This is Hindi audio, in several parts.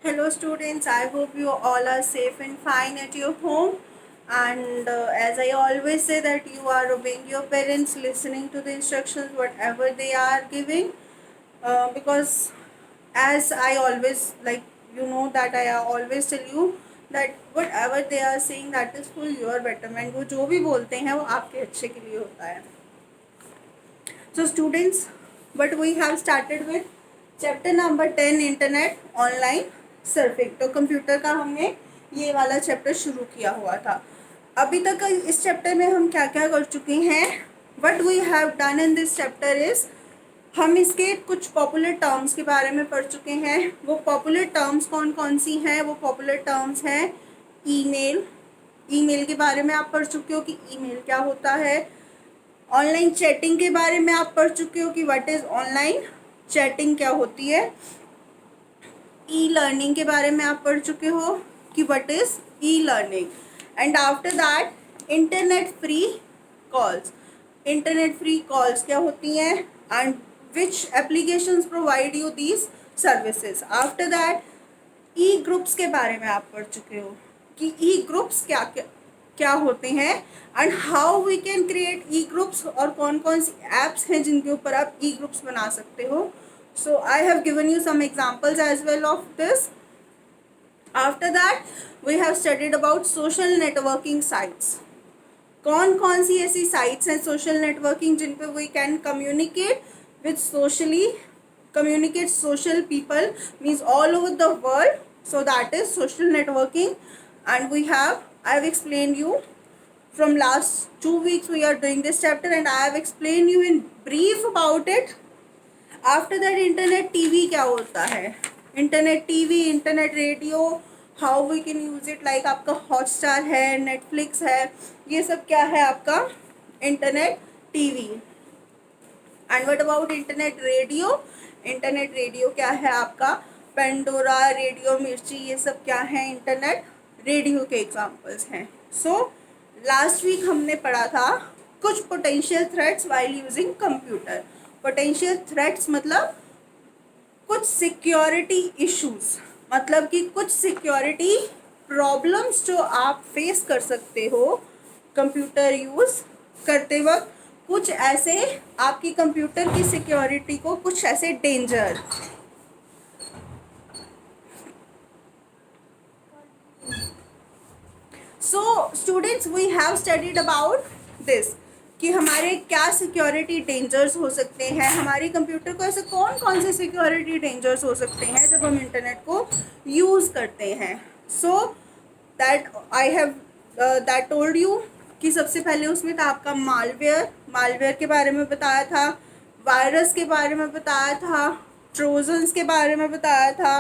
Hello students, I hope you all are safe and fine at your home. And as I always say that you are obeying your parents, listening to the instructions whatever they are giving. Because as I always that I always tell you that whatever they are saying that is for your betterment. वो जो भी बोलते हैं वो आपके अच्छे के लिए होता है. So students, but we have started with chapter number 10 internet online surfing. तो कंप्यूटर का हमने ये वाला चैप्टर शुरू किया हुआ था. अभी तक इस चैप्टर में हम क्या क्या कर चुके हैं. What we have done in this chapter is हम इसके कुछ पॉपुलर टर्म्स के बारे में पढ़ चुके हैं. वो पॉपुलर टर्म्स कौन कौन सी हैं. वो पॉपुलर टर्म्स हैं ईमेल. ईमेल के बारे में आप पढ़ चुके हो कि ईमेल क्या होता है. ऑनलाइन चैटिंग के बारे में आप पढ़ चुके हो कि व्हाट इज़ ऑनलाइन चैटिंग क्या होती है. ई लर्निंग के बारे में आप पढ़ चुके हो कि what is e learning. And after that internet free calls. Internet free calls क्या होती हैं and which applications provide you these services. After that E groups के बारे में आप पढ़ चुके हो कि ई ग्रुप्स क्या क्या क्या होते हैं and how we can create e groups और कौन कौन सी एप्स हैं जिनके ऊपर आप ई ग्रुप्स बना सकते हो. So I have given you some examples as well of this. After that we have studied about social networking sites. कौन कौन सी ऐसी साइट्स हैं सोशल नेटवर्किंग जिन पे we can communicate with communicate social people means all over the world. So that is social networking. And I have explained you from last 2 weeks we are doing this chapter and I have explained you in brief about it. After that internet TV क्या होता है. Internet TV, internet radio, how we can use it. Like आपका हॉटस्टार है, नेटफ्लिक्स है, ये सब क्या है आपका internet TV. And what about internet radio. Internet radio क्या है आपका पेंडोरा, रेडियो मिर्ची, ये सब क्या है इंटरनेट रेडियो के एग्जांपल्स हैं. सो लास्ट वीक हमने पढ़ा था कुछ potential threats while using computer. Potential threats मतलब कुछ सिक्योरिटी इश्यूज, मतलब कि कुछ सिक्योरिटी प्रॉब्लम्स जो आप फेस कर सकते हो कंप्यूटर यूज़ करते वक्त. कुछ ऐसे आपकी कंप्यूटर की सिक्योरिटी को कुछ ऐसे danger. So students we have studied about this कि हमारे क्या सिक्योरिटी डेंजर्स हो सकते हैं. हमारे कंप्यूटर को ऐसे कौन कौन से सिक्योरिटी डेंजर्स हो सकते हैं जब हम इंटरनेट को यूज़ करते हैं. So that I have that told you कि सबसे पहले उसमें था आपका मालवेयर के बारे में बताया था, वायरस के बारे में बताया था, ट्रोजन्स के बारे में बताया था,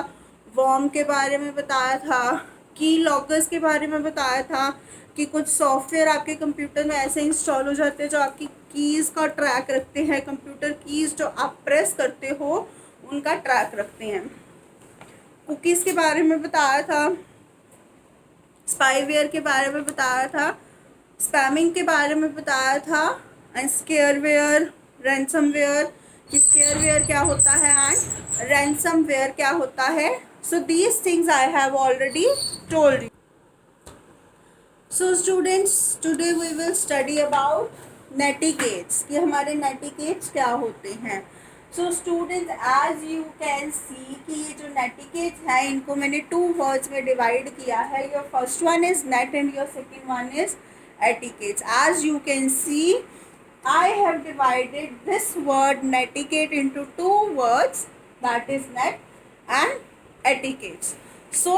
वॉर्म के बारे में बताया था, की लॉकर्स के बारे में बताया था कि कुछ सॉफ्टवेयर आपके कंप्यूटर में ऐसे इंस्टॉल हो जाते हैं जो आपकी कीज़ का ट्रैक रखते हैं. कंप्यूटर कीज़ जो आप प्रेस करते हो उनका ट्रैक रखते हैं. कुकीज़ के बारे में बताया था, स्पाईवेयर के बारे में बताया था, स्पैमिंग के बारे में बताया था, एंड स्केयरवेयर, रैंसमवेयर कि स्केयरवेयर क्या होता है एंड रैंसमवेयर क्या होता है. So these things I have already told you. So students, today we will study about netiquettes कि हमारे netiquettes क्या होते हैं. So students, as you can see कि ये जो netiquettes हैं इनको मैंने 2 words में divide किया है. Your first one is net and your second one is etiquettes. As you can see, I have divided this word netiquette into 2 words, that is net and etiquettes. So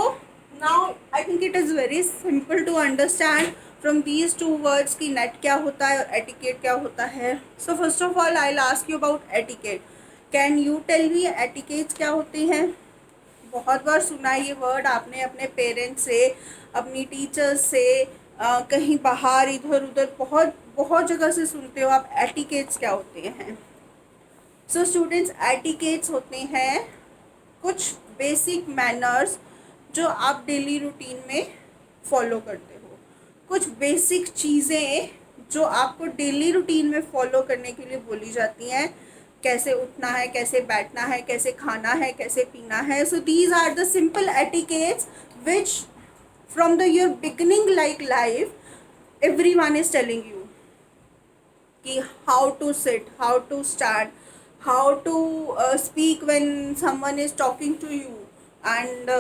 now I think it is very simple to understand from these 2 words कि net क्या होता है और etiquette क्या होता है. So first of all I'll ask you about etiquette. Can you tell me etiquettes क्या होते हैं. बहुत बार सुना है ये वर्ड आपने अपने पेरेंट्स से, अपनी टीचर्स से, कहीं बाहर इधर उधर बहुत बहुत जगह से सुनते हो आप. एटिकेट्स क्या होते हैं. सो स्टूडेंट्स, एटिकेट्स होते हैं कुछ बेसिक मैनर्स जो आप डेली रूटीन में फॉलो करते हो. कुछ बेसिक चीज़ें जो आपको डेली रूटीन में फॉलो करने के लिए बोली जाती हैं कैसे उठना है, कैसे बैठना है, कैसे खाना है, कैसे पीना है. So these are the simple etiquettes which from the your beginning like life everyone is telling you कि how to sit, how to stand, how to speak when someone is talking to you, and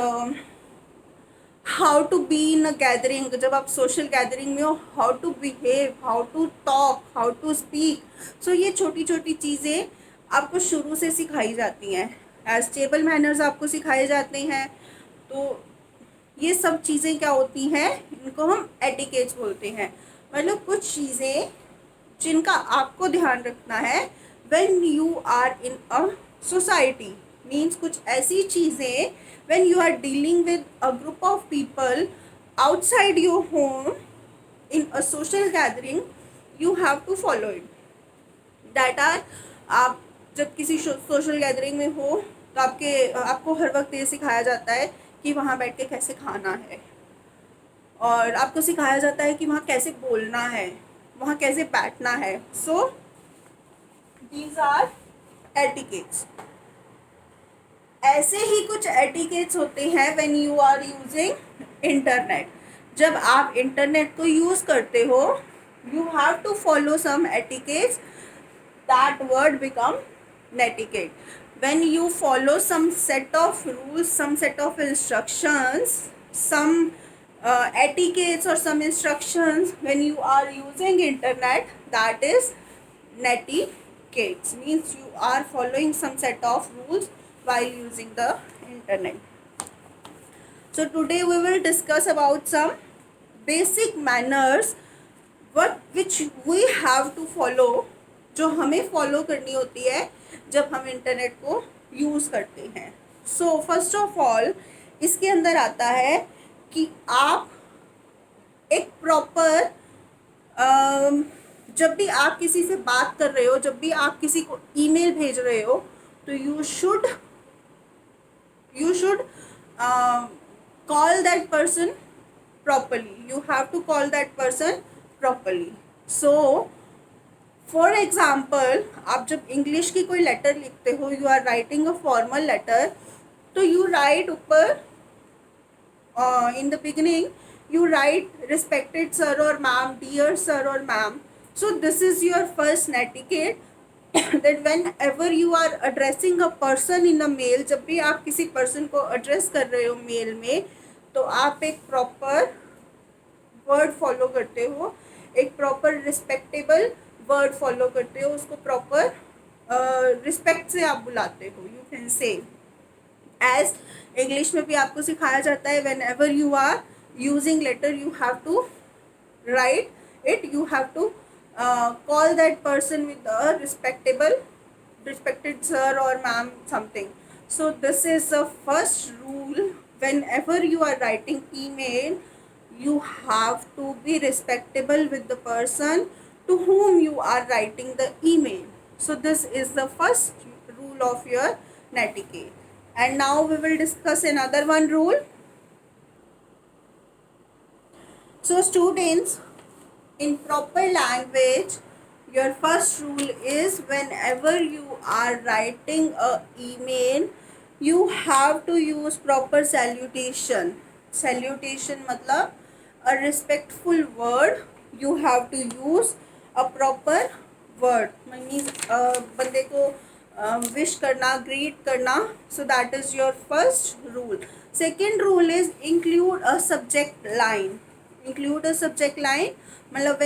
how to be in a gathering. जब आप सोशल गैदरिंग में हो, how to behave, how to talk, how to speak. So ये छोटी छोटी चीज़ें आपको शुरू से सिखाई जाती हैं. एज टेबल मैनर्स आपको सिखाए जाते हैं. तो ये सब चीज़ें क्या होती हैं, इनको हम एटिकेट्स बोलते हैं. मतलब कुछ चीज़ें जिनका आपको ध्यान रखना है when you are in a society. Means कुछ ऐसी चीज़ें when you are dealing with a group of people outside your home in a social gathering, you have to follow it. that are आप जब किसी सोशल गैदरिंग में हो तो आपको हर वक्त ये सिखाया जाता है कि वहाँ बैठ के कैसे खाना है, और आपको सिखाया जाता है कि वहाँ कैसे बोलना है, वहाँ कैसे बैठना है. So these are etiquettes. ऐसे ही कुछ एटिकेट्स होते हैं when you are using internet. जब आप इंटरनेट को यूज़ करते हो, you have to follow some etiquettes. That word become netiquette. When you follow some set of rules, some set of instructions, some etiquettes or some instructions when you are using internet, that is netiquettes. Means you are following some set of rules while using the internet. So today we will discuss about some basic manners which we have to follow, जो हमें फॉलो करनी होती है जब हम इंटरनेट को यूज़ करते हैं. सो फर्स्ट ऑफ ऑल इसके अंदर आता है कि आप एक प्रॉपर जब भी आप किसी से बात कर रहे हो, जब भी आप किसी को ईमेल भेज रहे हो, तो you should call that person properly. You have to call that person properly. So for example, आप जब इंग्लिश की कोई लेटर लिखते हो, you are writing a formal letter, तो you write ऊपर in the beginning you write respected sir or ma'am, dear sir or ma'am. So this is your first etiquette that whenever you are addressing a person in a mail, जब भी आप किसी person को address कर रहे हो मेल में, तो आप एक proper word follow करते हो, एक proper respectable word follow करते हो, उसको proper respect से आप बुलाते हो. You can say as English में भी आपको सिखाया जाता है whenever you are using letter you have to write it, you have to call that person with a respected sir or ma'am something. So this is the first rule. Whenever you are writing email, you have to be respectable with the person to whom you are writing the email. So this is the first rule of your netiquette. And now we will discuss another one rule. So students, in proper language, your first rule is whenever you are writing a email, you have to use proper salutation. Salutation मतलब a respectful word. You have to use a proper word. Means बंदे को wish करना, greet करना. So that is your first rule. Second rule is include a subject line. Include a subject line मतलब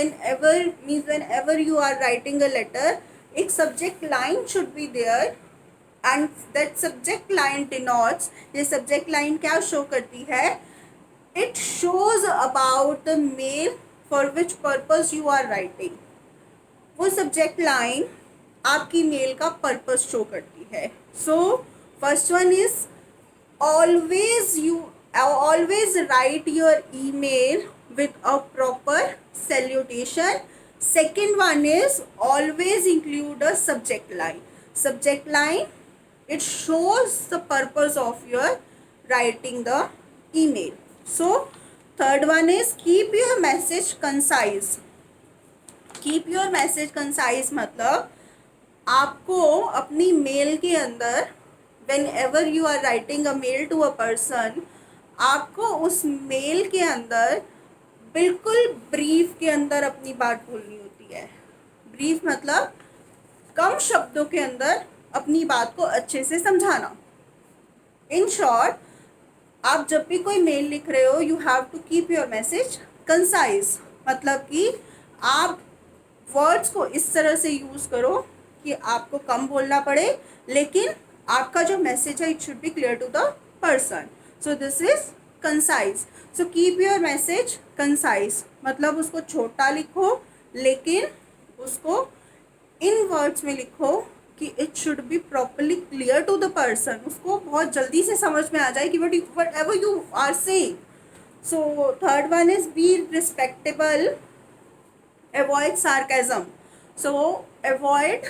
whenever you are writing a letter, एक subject line should be there, and that subject line denotes, ये subject line क्या show करती है, it shows about the mail for which purpose you are writing. वो subject line आपकी मेल का पर्पस शो करती है. So first one is always write your email with a proper salutation. Second one is always include a subject line. Subject line, it shows the purpose of your writing the email. So third one is keep your message concise. Keep your message concise मतलब आपको अपनी मेल के अंदर, whenever you are writing a mail to a person, आपको उस मेल के अंदर बिल्कुल ब्रीफ के अंदर अपनी बात बोलनी होती है। ब्रीफ मतलब कम शब्दों के अंदर अपनी बात को अच्छे से समझाना। इन शॉर्ट, आप जब भी कोई मेल लिख रहे हो, you have to keep your message concise. मतलब कि आप वर्ड्स को इस तरह से यूज़ करो कि आपको कम बोलना पड़े, लेकिन आपका जो मैसेज है it should be clear to the person. So this is concise. So keep your message concise मतलब उसको छोटा लिखो, लेकिन उसको इन वर्ड्स में लिखो कि it should be properly clear to the person, उसको बहुत जल्दी से समझ में आ जाए कि whatever you are saying. So third one is be respectable, avoid sarcasm. So avoid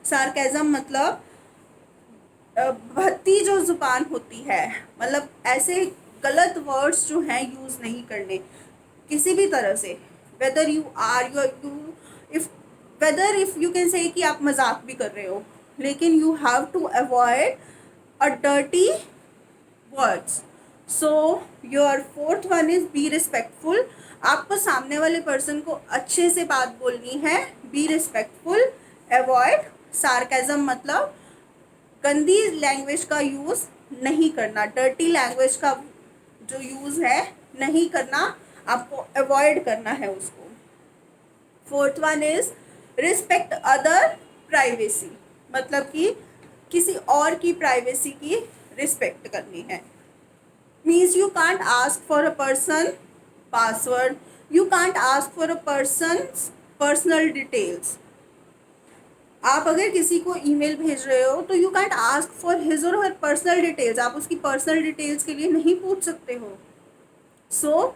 sarcasm मतलब भद्दी जो ज़ुबान होती है, मतलब ऐसे गलत वर्ड्स जो हैं यूज़ नहीं करने किसी भी तरह से। Whether you are you if whether if you can say कि आप मजाक भी कर रहे हो, लेकिन you have to avoid a dirty words. So your fourth one is be respectful. आपको सामने वाले पर्सन को अच्छे से बात बोलनी है। बी रिस्पेक्टफुल, अवॉइड सार्केज़म मतलब गंदी लैंग्वेज का यूज़ नहीं करना, डर्टी लैंग्वेज का जो यूज़ है नहीं करना, आपको अवॉइड करना है उसको। Fourth one is respect other privacy, मतलब कि किसी और की प्राइवेसी की रिस्पेक्ट करनी है। Means you can't ask for a person password, you can't ask for a person's personal details. आप अगर किसी को ईमेल भेज रहे हो तो you can't ask for his और हर पर्सनल डिटेल्स, आप उसकी पर्सनल डिटेल्स के लिए नहीं पूछ सकते हो। So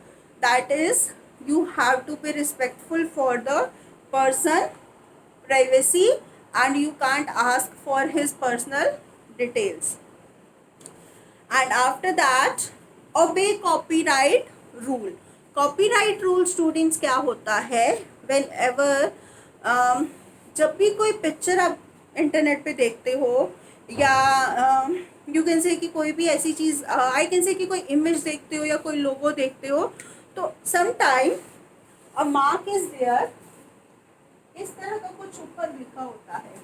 that is you have to be respectful for the person privacy and you can't ask for his personal details. And after that obey copyright rule. Copyright rule students क्या होता है, वेन एवर जब भी कोई पिक्चर आप इंटरनेट पे देखते हो या यू कैन से कि कोई भी ऐसी चीज़, आई कैन से कि कोई इमेज देखते हो या कोई लोगो देखते हो, तो some time a mark is there, इस तरह का कुछ ऊपर लिखा होता है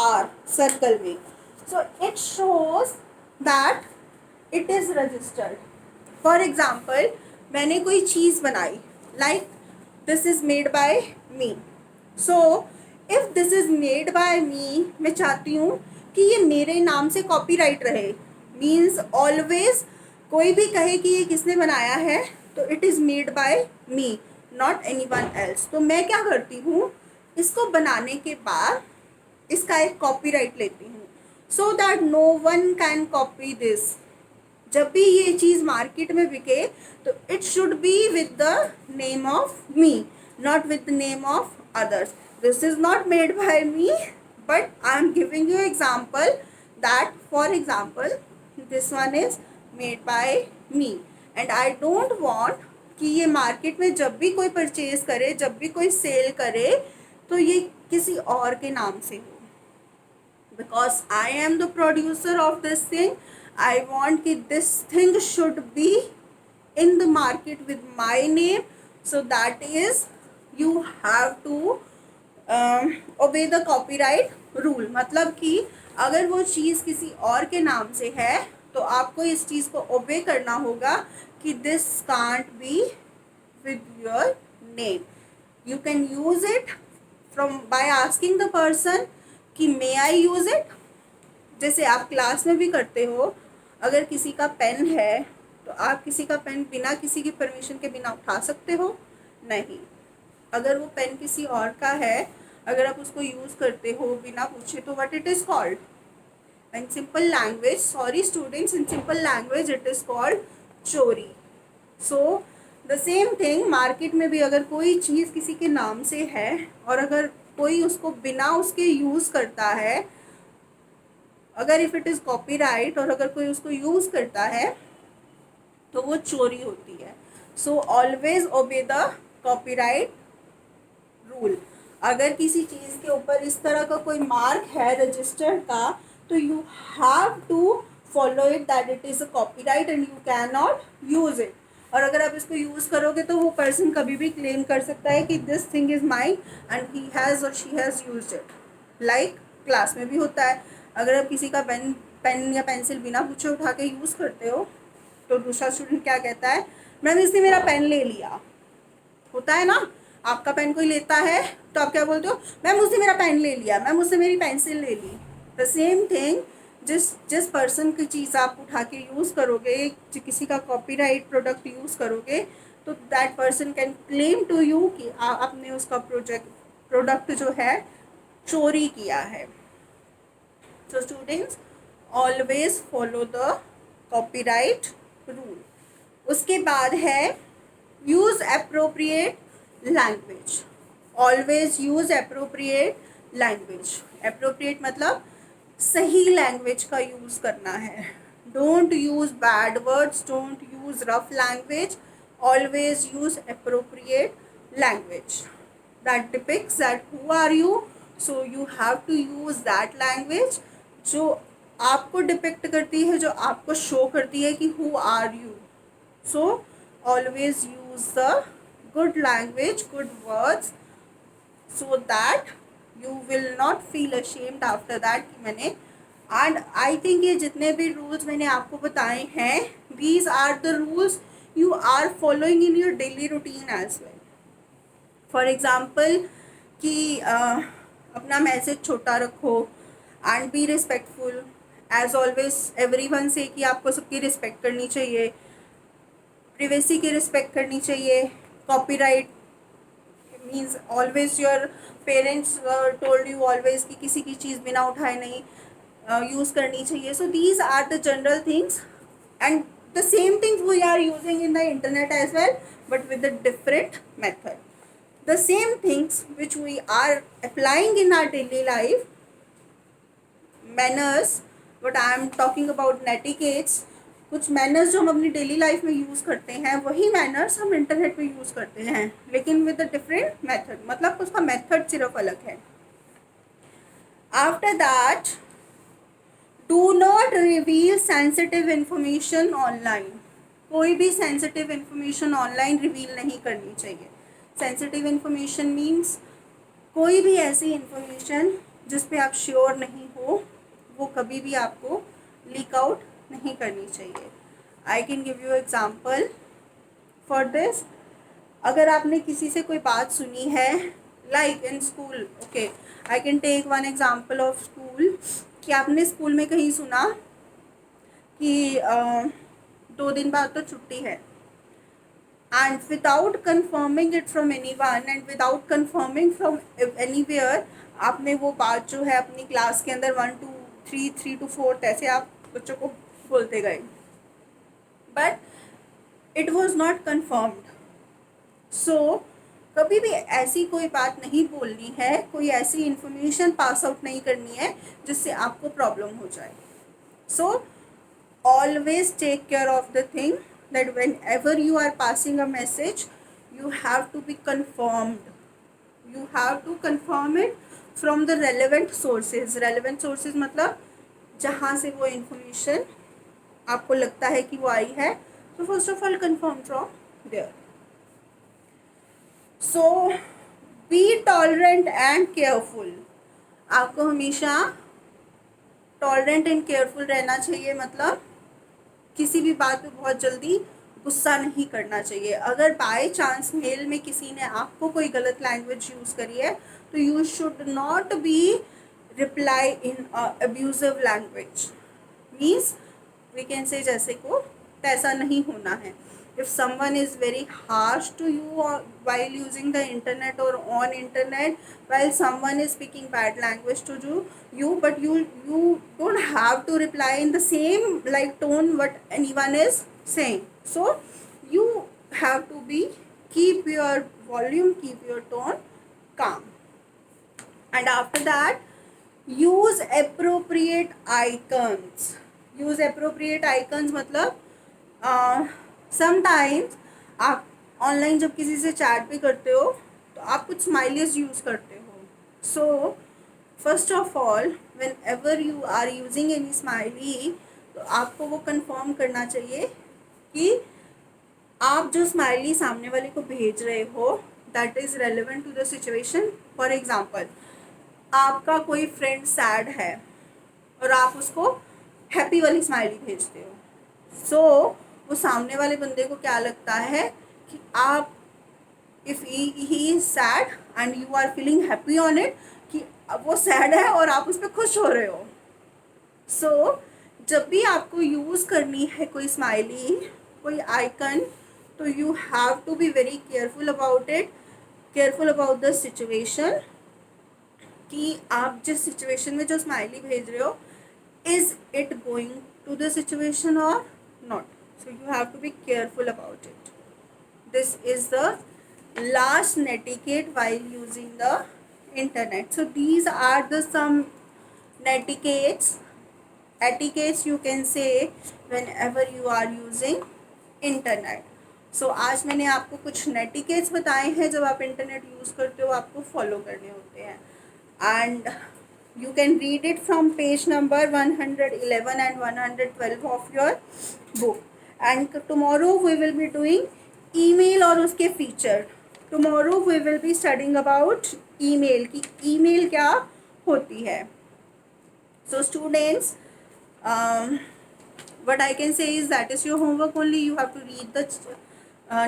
आर सर्कल में। So it shows that it is registered. For example, मैंने कोई चीज़ बनाई, like this is made by me. So if this is made by me, मैं चाहती हूँ कि ये मेरे नाम से कॉपीराइट रहे। मीन्स ऑलवेज कोई भी कहे कि ये किसने बनाया है तो it is made by me, not any one else. तो मैं क्या करती हूँ, इसको बनाने के बाद इसका एक कॉपीराइट लेती हूँ, so that no one can copy this. जब भी ये चीज़ मार्केट में बिके तो it should be with the name of me, not with the name of others. This is not made by me, but I am giving you example that, for example, this one is made by me and I don't want कि ये मार्केट में जब भी कोई परचेज करे, जब भी कोई सेल करे, तो ये किसी और के नाम से हो। Because I am the producer of this thing, I want कि this thing should be in the market with my name. So that is you have to obey the copyright rule। मतलब कि अगर वो चीज़ किसी और के नाम से है तो आपको इस चीज़ को ओबे करना होगा कि this can't be with your name. You can use it from by asking the person कि मे आई यूज़ इट। जैसे आप क्लास में भी करते हो, अगर किसी का पेन है तो आप किसी का पेन बिना किसी की परमिशन के बिना उठा सकते हो? नहीं। अगर वो पेन किसी और का है, अगर आप उसको यूज़ करते हो बिना पूछे, तो what it is called in simple language, sorry students, in simple language it is called चोरी। So the same thing market में भी अगर कोई चीज़ किसी के नाम से है और अगर कोई उसको बिना उसके यूज़ करता है, अगर इफ़ इट इज़ कॉपीराइट और अगर कोई उसको यूज़ करता है तो वो चोरी होती है। So always obey the copyright rule. अगर किसी चीज़ के ऊपर इस तरह का कोई मार्क है रजिस्टर्ड का, तो you have to follow it that it is a copyright and you can not use it. और अगर आप इसको यूज़ करोगे तो वो पर्सन कभी भी क्लेम कर सकता है कि this thing is mine and he has और she has used it. Like class में भी होता है, अगर आप किसी का पेन या पेंसिल बिना पूछे उठा के यूज़ करते हो तो दूसरा स्टूडेंट क्या कहता है, मैम इसने मेरा पेन ले लिया। होता है ना, आपका पेन कोई लेता है तो आप क्या बोलते हो, मैम उसने मेरा पेन ले लिया, मैम उसने मेरी पेंसिल ले ली। द सेम थिंग, जिस जिस पर्सन की चीज़ आप उठा के यूज़ करोगे, किसी का कॉपीराइट प्रोडक्ट यूज़ करोगे, तो that person can claim to you कि आपने उसका प्रोडक्ट जो है चोरी किया है। So students always follow the copyright rule. उसके बाद है use appropriate language. Always use appropriate language. Appropriate मतलब सही language का use करना है. Don't use bad words. Don't use rough language. Always use appropriate language that depicts that who are you. So you have to use that language जो आपको डिपिक्ट करती है, जो आपको शो करती है कि who are you. So always use the good language, good words, so that you will not feel ashamed after that कि मैंने. एंड आई थिंक ये जितने भी रूल्स मैंने आपको बताए हैं, these are the rules you are following in your daily routine as well. For example कि अपना मैसेज छोटा रखो and be respectful. As always everyone से कि आपको सबकी रिस्पेक्ट करनी चाहिए, प्रिवेसी की रिस्पेक्ट करनी चाहिए. Copyright means always your parents told you always कि किसी की चीज़ बिना उठाए नहीं यूज़ करनी चाहिए. So these are the general things and the same things we are using in the internet as well, but with the different method. The same things which we are applying in our daily life, manners, what I am talking about etiquettes, कुछ मैनर्स जो हम अपनी डेली लाइफ में यूज़ करते हैं, वही मैनर्स हम इंटरनेट पे यूज़ करते हैं, लेकिन विद अ डिफरेंट मेथड. मतलब उसका मेथड सिर्फ अलग है. After that, do not reveal sensitive information online. कोई भी सेंसिटिव इंफॉर्मेशन ऑनलाइन रिवील नहीं करनी चाहिए. सेंसिटिव इंफॉर्मेशन मीन्स कोई भी ऐसी इंफॉर्मेशन जिस पे आप श्योर नहीं हो, वो कभी भी आपको लीक आउट नहीं करनी चाहिए. I can give you example for this. अगर आपने किसी से कोई बात सुनी है, like in school, okay, I can take one example of school, कि आपने स्कूल में कहीं सुना कि 2 दिन बाद तो छुट्टी है, and without confirming it from anyone and without confirming from anywhere, आपने वो बात जो है अपनी क्लास के अंदर 1 2 3 3 to 4 ऐसे आप बच्चों को बोलते गए, but it was not confirmed. सो कभी भी ऐसी कोई बात नहीं बोलनी है, कोई ऐसी इंफॉर्मेशन पास आउट नहीं करनी है जिससे आपको प्रॉब्लम हो जाए. So always take care of the thing that whenever you are passing a message, you have to be confirmed. You have to confirm it from the relevant sources. Relevant sources मतलब जहाँ से वो information आपको लगता है कि वो आई है, so first of all confirm from there. So be tolerant and careful. आपको हमेशा tolerant and careful रहना चाहिए. मतलब किसी भी बात पे बहुत जल्दी गुस्सा नहीं करना चाहिए. अगर बाय चांस मेल में किसी ने आपको कोई गलत लैंग्वेज यूज़ करी है, तो you should not be reply in abusive language. Means we can say जैसे को तैसा नहीं होना है. if someone is very harsh to you while using the internet or on internet, while someone is speaking bad language to you, but you don't have to reply in the same like tone what anyone is saying. So you have to be keep your volume, keep your tone calm. And after that, use appropriate icons. use appropriate icons मतलब समटाइम्स आप ऑनलाइन जब किसी से चैट भी करते हो तो आप कुछ स्माइलीज यूज़ करते हो. So first of all, whenever you are using any smiley, तो आपको वो कंफर्म करना चाहिए कि आप जो स्माइली सामने वाले को भेज रहे हो that is relevant to the situation. For example, आपका कोई फ्रेंड सैड है और आप उसको हैप्पी वाली स्माइली भेजते हो. सो वो सामने वाले बंदे को क्या लगता है कि आप, if he is sad and you are feeling happy on it, कि वो सैड है और आप उस पर खुश हो रहे हो. सो जब भी आपको यूज़ करनी है कोई स्माइली, कोई आइकन, तो you have to be very careful about it, careful about the situation, कि आप जिस सिचुएशन में जो स्माइली भेज रहे हो, is it going to the situation और not. So you have to be careful about it. This is the last netiquette while using the internet. So these are the some etiquettes you can say whenever you are using internet. So आज मैंने आपको कुछ नेटिकेट्स बताए हैं जब आप इंटरनेट यूज़ करते हो आपको फॉलो करने होते हैं. And you can read it from page number 111 and 112 of your book. And tomorrow we will be doing email और उसके feature. tomorrow we will be studying about email, कि email क्या होती है. So students, what I can say is that is your homework only. You have to read the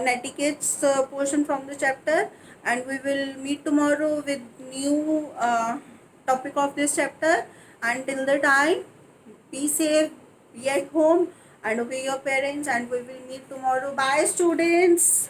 netiquettes portion from the chapter, and we will meet tomorrow with new topic of this chapter. Until the time, be safe, be at home, and obey your parents, and we will meet tomorrow. Bye students.